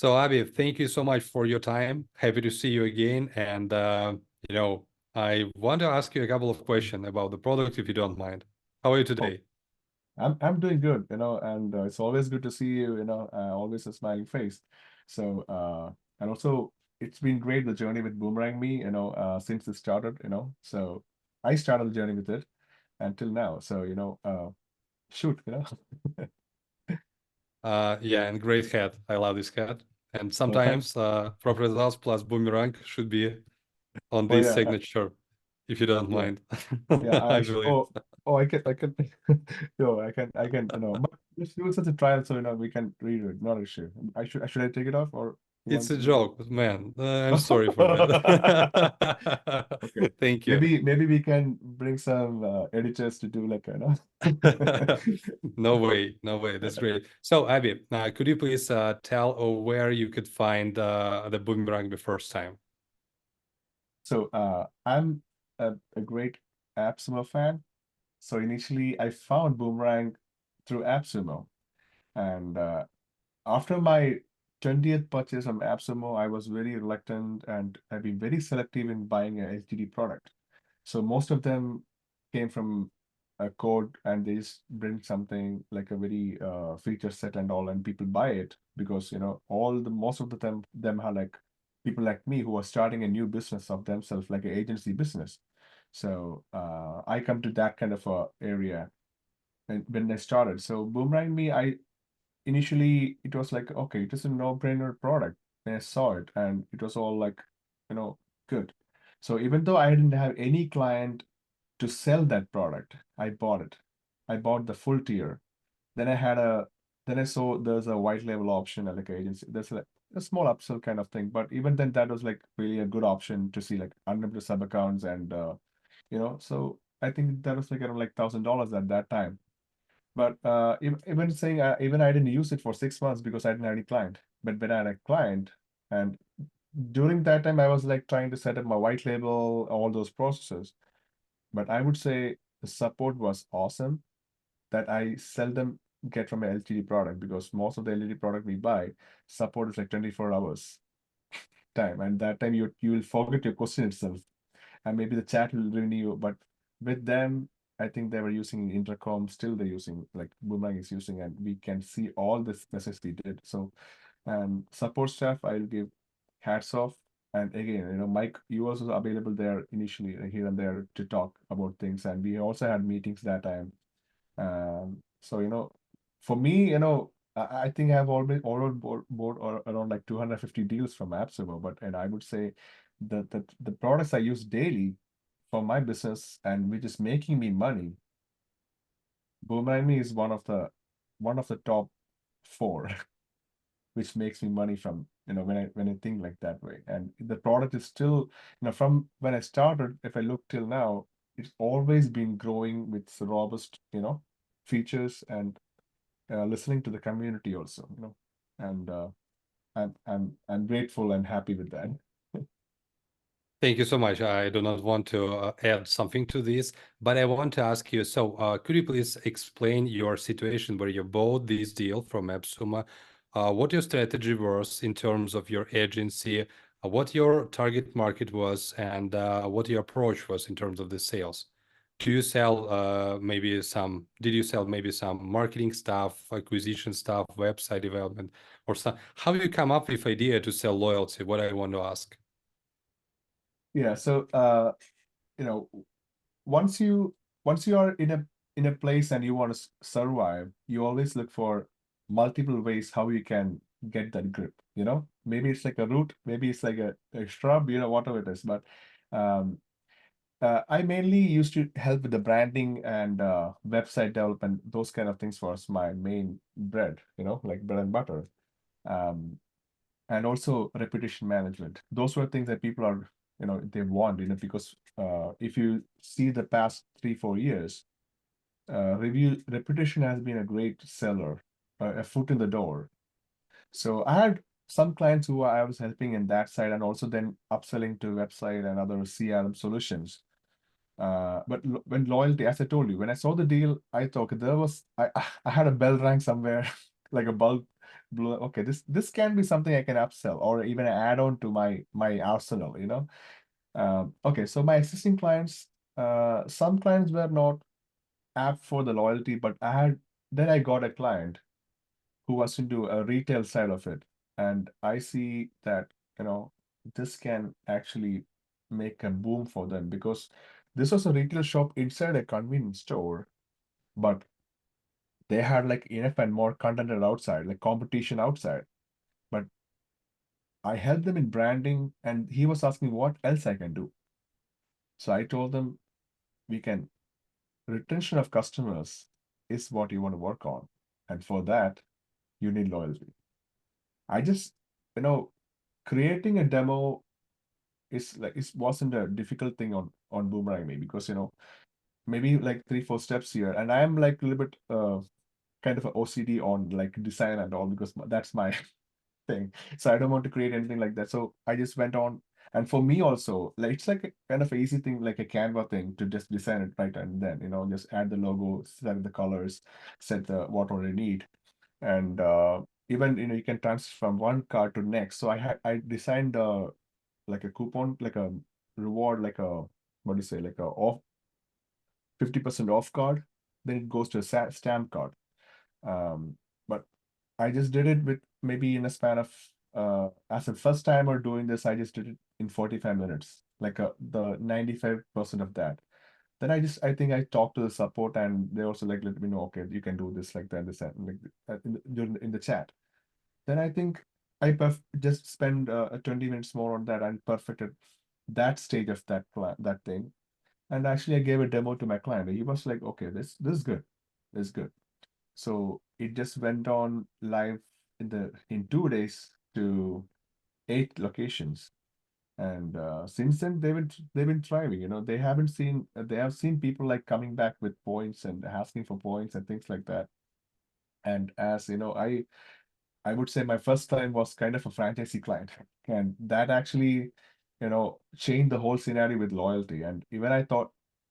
So Abby, thank you so much for your time. Happy to see you again. And I want to ask you a couple of questions about the product, if you don't mind. How are you Oh, today? I'm doing good, and it's always good to see you, always a smiling face. So, and also it's been great the journey with Boomerangme, since it started, So I started the journey with it until now. So, shoot. Yeah, and great hat. I love this hat. And Oh, thank. sometimes proper results plus boomerang should be on Oh this yeah, signature, if you don't yeah, mind. yeah. I believe. Oh, I can, yo, I can, but just do such a trial, so we can read it. Not an issue. Should I take it off, or you It's want a to? joke, man. I'm sorry for that. Okay. Thank you. Maybe we can bring some editors to do like, No way, no way. That's great. So, Abby, could you please tell where you could find the boomerang the first time? So I'm a great AppSumo fan. So initially I found Boomerang through AppSumo. And after my 20th purchase from AppSumo, I was very reluctant and I've been very selective in buying a LTD product. So most of them came from a code and they just bring something like a very feature set and all, and people buy it because most of them are like people like me who are starting a new business of themselves, like an agency business. So I come to that kind of area and when I started. So Boomerang Me, I initially it was like, okay, it is a no-brainer product. And I saw it and it was all like, you know, good. So even though I didn't have any client to sell that product, I bought it. I bought the full tier. Then I had a then I saw there's a white label option at like agency. There's like a small upsell kind of thing. But even then that was like really a good option to see like unlimited sub accounts and so I think that was like around like $1,000 at that time. But even saying even I didn't use it for 6 months because I didn't have any client. But when I had a client, and during that time I was like trying to set up my white label, all those processes. But I would say the support was awesome that I seldom get from an LTD product because most of the LTD product we buy support is like 24 hours time, and that time you will forget your question itself, and maybe the chat will renew. But with them, I think they were using intercom. Still, they're using like Boomerang is using, and we can see all this message we did. So, and support staff, I'll give hats off. And again, Mike, you was also available there initially, here and there to talk about things, and we also had meetings that time. So for me, I think I've already ordered board or around like 250 deals from AppSumo, but and I would say that the products I use daily for my business and which is making me money, Boomerangme is one of the top four, which makes me money from when I think like that way. And the product is still, from when I started, if I look till now, it's always been growing with robust, features and listening to the community also, and I'm grateful and happy with that. Thank you so much. I do not want to add something to this, but I want to ask you, so could you please explain your situation where you bought this deal from AppSumo? What your strategy was in terms of your agency, what your target market was, and what your approach was in terms of the sales? Do you sell did you sell maybe some marketing stuff, acquisition stuff, website development, or some, how you come up with idea to sell loyalty? What I want to ask. Yeah, so you know once you are in a place and you want to survive, you always look for multiple ways how you can get that grip. Maybe it's like a root, maybe it's like a shrub, whatever it is. But um, I mainly used to help with the branding and website development. Those kind of things was my main bread, like bread and butter. Um, and also reputation management. Those were things that people are, they want, because if you see the past 3-4 years, review reputation has been a great seller, a foot in the door. So I had some clients who I was helping in that side, and also then upselling to website and other CRM solutions. But when loyalty, as I told you, when I saw the deal, I thought there was I had a bell rang somewhere, like a bulb okay, this can be something I can upsell or even add on to my arsenal, you know. Okay, so my existing clients, some clients were not apt for the loyalty, but then I got a client who was into a retail side of it, and I see that, you know, this can actually make a boom for them, because this was a retail shop inside a convenience store, but they had like enough and more content outside, like competition outside. But I helped them in branding, and he was asking what else I can do. So I told them, we can retention of customers is what you want to work on. And for that, you need loyalty. I just, you know, creating a demo it wasn't a difficult thing on Boomerangme, because, you know, maybe like 3-4 steps here. And I am like a little bit kind of a OCD on like design and all, because that's my thing. So I don't want to create anything like that. So I just went on. And for me also, like it's like a kind of easy thing, like a Canva thing, to just design it right and then, you know, just add the logo, set the colors, set the what all you need. And even, you know, you can transfer from one card to next. So I designed like a coupon, like a reward, like a, what do you say, like a off 50% off card. Then it goes to a stamp card. But I just did it with maybe in a span of as a first timer doing this, I just did it in 45 minutes, like the 95% of that. Then I think I talked to the support, and they also like let me know, okay, you can do this like that, this and like in the chat. Then I think I just spend 20 minutes more on that and perfected that stage of that thing. And actually, I gave a demo to my client. He was like, okay, this is good, this is good. So it just went on live in 2 days to 8 locations. And since then they've been thriving. You know, they have seen people like coming back with points and asking for points and things like that. And as you know, I would say my first time was kind of a franchisee client, and that actually, you know, changed the whole scenario with loyalty. And even I thought,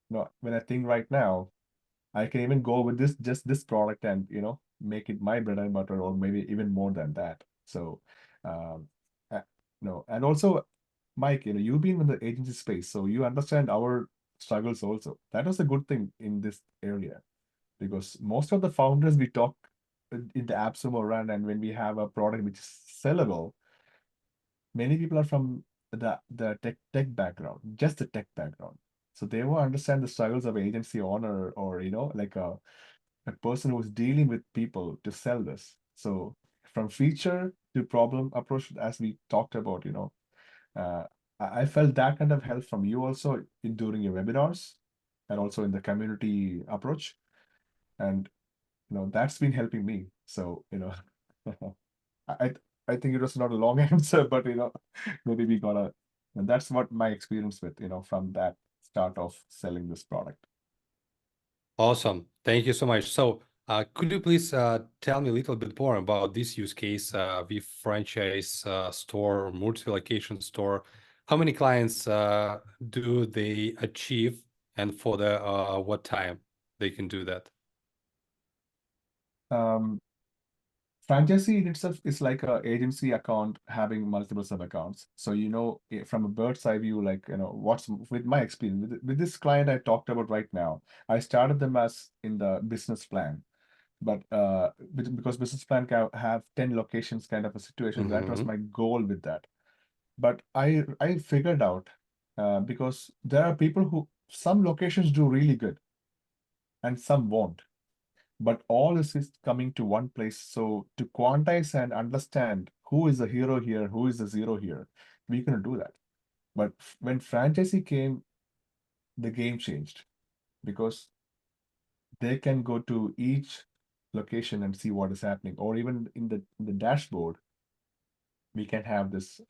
you know, when I think right now, I can even go with just this product and, you know, make it my bread and butter, or maybe even more than that. So, um, no, and also, Mike, you know, you've been in the agency space, so you understand our struggles also. That was a good thing in this area, because most of the founders we talk in the AppSumo run, and when we have a product which is sellable, many people are from the tech background, just the tech background. So they won't understand the struggles of agency owner, or, you know, like a person who's dealing with people to sell this. So from feature to problem approach, as we talked about, you know, uh, I felt that kind of help from you also during your webinars, and also in the community approach. And, you know, that's been helping me. So, you know, I I think it was not a long answer, but, you know, maybe we got a, and that's what my experience with, you know, from that start of selling this product. Awesome. Thank you so much. So, could you please tell me a little bit more about this use case with franchise store, multi-location store? How many clients do they achieve, and for the what time they can do that? Um, Franchisee in itself is like a agency account having multiple sub accounts. So, you know, from a bird's eye view, like, you know, what's with my experience with this client I talked about right now, I started them as in the business plan, but because business plan can have 10 locations kind of a situation, that was Mm-hmm. my goal with that. But I figured out, because there are people who some locations do really good and some won't, but all this is coming to one place. So to quantize and understand who is the hero here, who is the zero here, we can do that. But when franchisee came, the game changed, because they can go to each location and see what is happening, or even in the dashboard, we can have this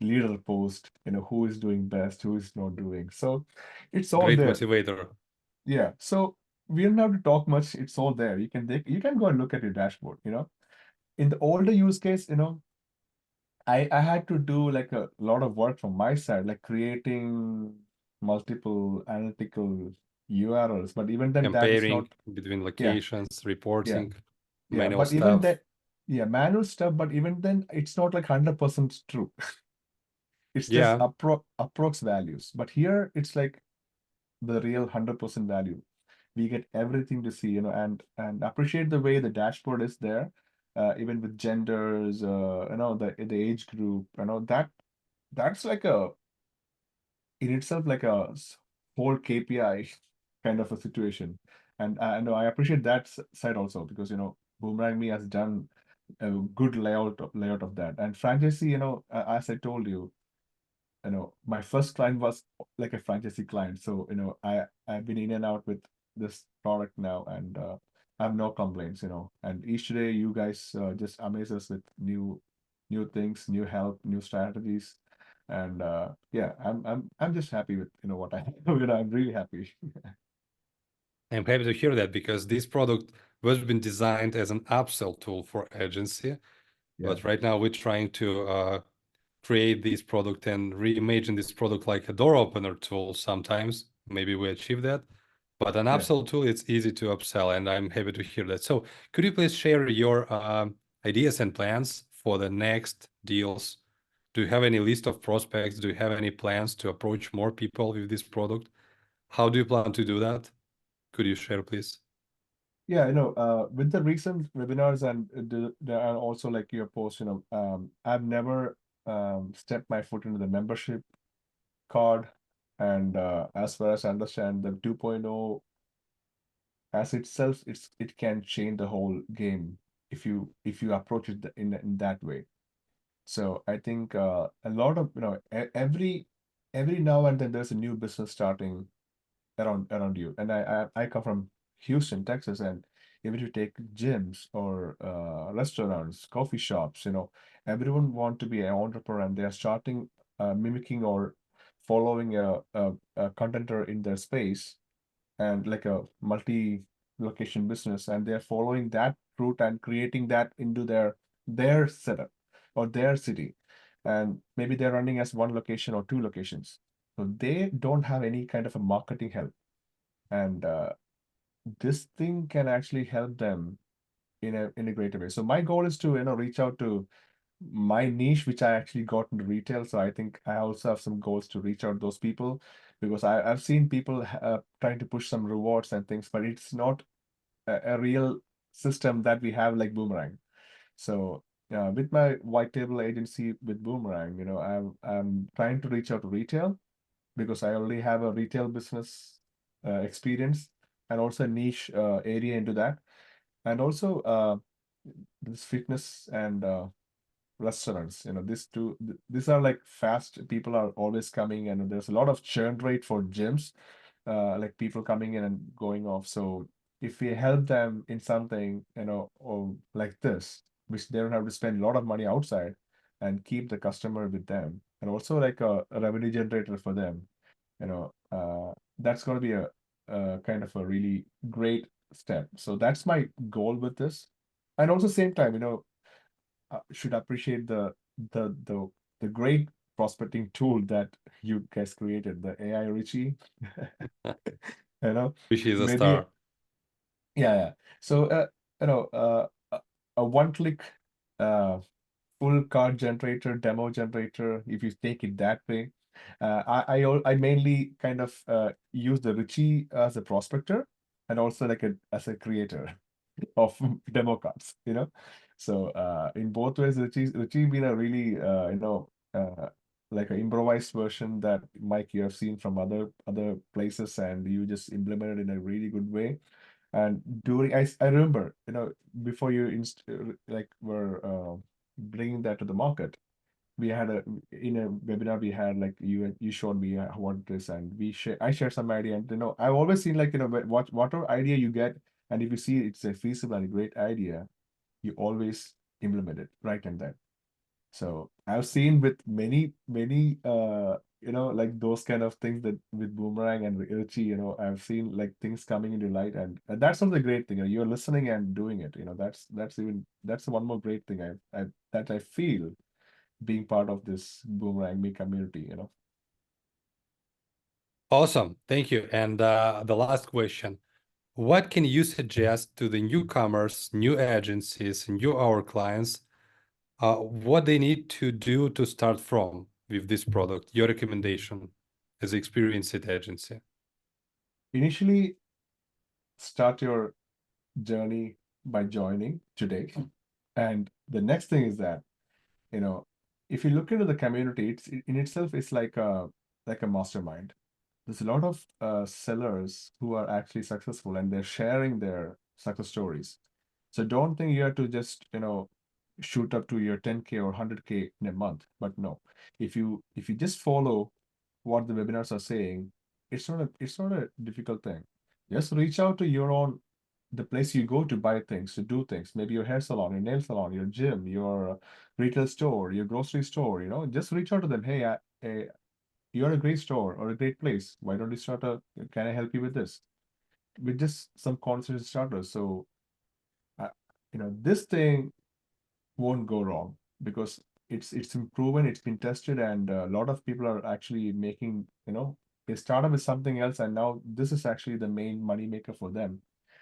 leader post, you know, who is doing best, who is not doing. So it's all Great there. motivator. Yeah. So we don't have to talk much. It's all there. You can go and look at your dashboard, you know. In the older use case, you know, I had to do like a lot of work from my side, like creating multiple analytical URLs. But even then, that is Comparing not, between yeah, locations, yeah, reporting, yeah. manual But even stuff. that, yeah, manual stuff, but even then, it's not like 100% true. It's just Yeah. approx values. But here, it's like the real 100% value. We get everything to see, and appreciate the way the dashboard is there, even with genders, the age group, that's like a in itself like a whole KPI kind of a situation. And I know I appreciate that side also, because Boomerangme has done a good layout of that. And franchisee, as I told you, my first client was like a franchisee client. So, I've been in and out with this product now, and I have no complaints, and each day you guys just amaze us with new things, new help, new strategies. And yeah, I'm just happy with what I have. I'm really happy. I'm happy to hear that, because this product was been designed as an upsell tool for agency, Yeah, but right now we're trying to create this product and reimagine this product like a door opener tool sometimes. Maybe we achieve that. But an yeah. upsell tool, it's easy to upsell, and I'm happy to hear that. So could you please share your ideas and plans for the next deals? Do you have any list of prospects? Do you have any plans to approach more people with this product? How do you plan to do that? Could you share, please? Yeah, with the recent webinars and there are also like your post, I've never stepped my foot into the membership card. And as far as I understand, the 2.0 as itself, it can change the whole game if you approach it in that way. So I think a lot of every now and then there's a new business starting around you. And I come from Houston, Texas, and if you take gyms or restaurants, coffee shops, everyone want to be an entrepreneur, and they are starting mimicking or following a contender in their space, and like a multi-location business, and they're following that route and creating that into their setup or their city. And maybe they're running as one location or two locations. So they don't have any kind of a marketing help. And this thing can actually help them in a greater way. So my goal is to reach out to my niche, which I actually got into retail. So I think I also have some goals to reach out those people, because I've seen people trying to push some rewards and things, but it's not a real system that we have like Boomerang. So with my white table agency with Boomerang, I'm trying to reach out to retail, because I already have a retail business experience, and also a niche area into that. And also this fitness and restaurants. These are like fast. People are always coming, and there's a lot of churn rate for gyms, like people coming in and going off. So if we help them in something, or like this, which they don't have to spend a lot of money outside, and keep the customer with them, and also like a revenue generator for them, that's going to be a kind of a really great step. So that's my goal with this. And also same time, should appreciate the great prospecting tool that you guys created, the AI Richie. Which is a Maybe, star. yeah. So a one-click uh full card generator, demo generator, if you take it that way. I mainly kind of use the Richie as a prospector, and also like as a creator of demo cards. So in both ways, Richie been a really like an improvised version that, Mike, you have seen from other places, and you just implemented in a really good way. And I remember, before you like were bringing that to the market, we had in a webinar, we had like you showed me what it is, and I shared some idea. And I've always seen, like, whatever idea you get, and if you see it's a feasible and great idea, you always implement it right and then. So I've seen with many like those kind of things, that with Boomerang and Irchi, I've seen like things coming into light, and that's also the great thing. You're listening and doing it. That's one more great thing that I feel, being part of this Boomerangme community. Awesome. Thank you. And the last question. what can you suggest to the newcomers, new agencies, new our clients, what they need to do to start from with this product? Your recommendation as an experienced agency. Initially, start your journey by joining today. And the next thing is that, you know, if you look into the community, it's in itself, it's like a mastermind. There's a lot of sellers who are actually successful and they're sharing their success stories. So don't think you have to just, shoot up to your 10K or 100K in a month. But no, if you just follow what the webinars are saying, it's not a difficult thing. Just reach out to your own the place you go to buy things, to do things, maybe your hair salon, your nail salon, your gym, your retail store, your grocery store, just reach out to them. Hey, you're a great store or a great place. Why don't you can I help you with this? With just some conversation starters. So, uh, this thing won't go wrong because it's been proven, it's been tested, and a lot of people are actually making, they started with something else, and now this is actually the main money maker for them.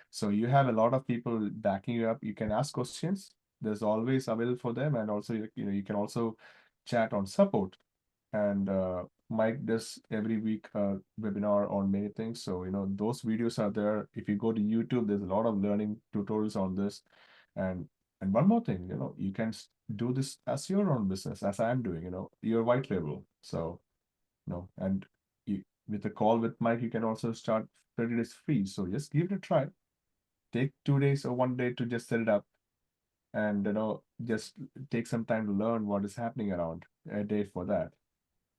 So you have a lot of people backing you up. You can ask questions. There's always available for them, and also you can also chat on support. And Mike does every week a webinar on many things. So those videos are there. If you go to YouTube, there's a lot of learning tutorials on this. And one more thing, you can do this as your own business, as I'm doing. Your white label. So and with a call with Mike, you can also start 30 days free. So just give it a try. Take 2 days or one day to just set it up, and just take some time to learn what is happening around a day for that.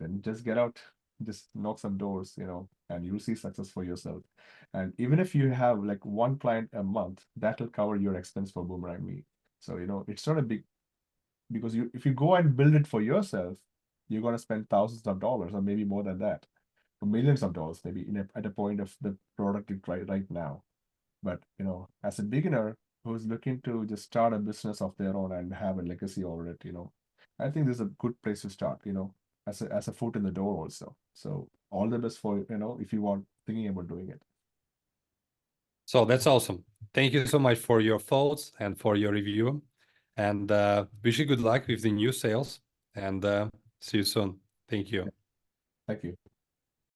Then just get out, just knock some doors, and you'll see success for yourself. And even if you have like one client a month, that'll cover your expense for Boomerangme. So it's not a big, because if you go and build it for yourself, you're going to spend thousands of dollars or maybe more than that, or millions of dollars maybe at a point of the product right now. But as a beginner who's looking to just start a business of their own and have a legacy over it, I think this is a good place to start, as a foot in the door also. So all the best for, if you want thinking about doing it. So that's awesome. Thank you so much for your thoughts and for your review. And wish you good luck with the new sales, and see you soon. Thank you. Thank you.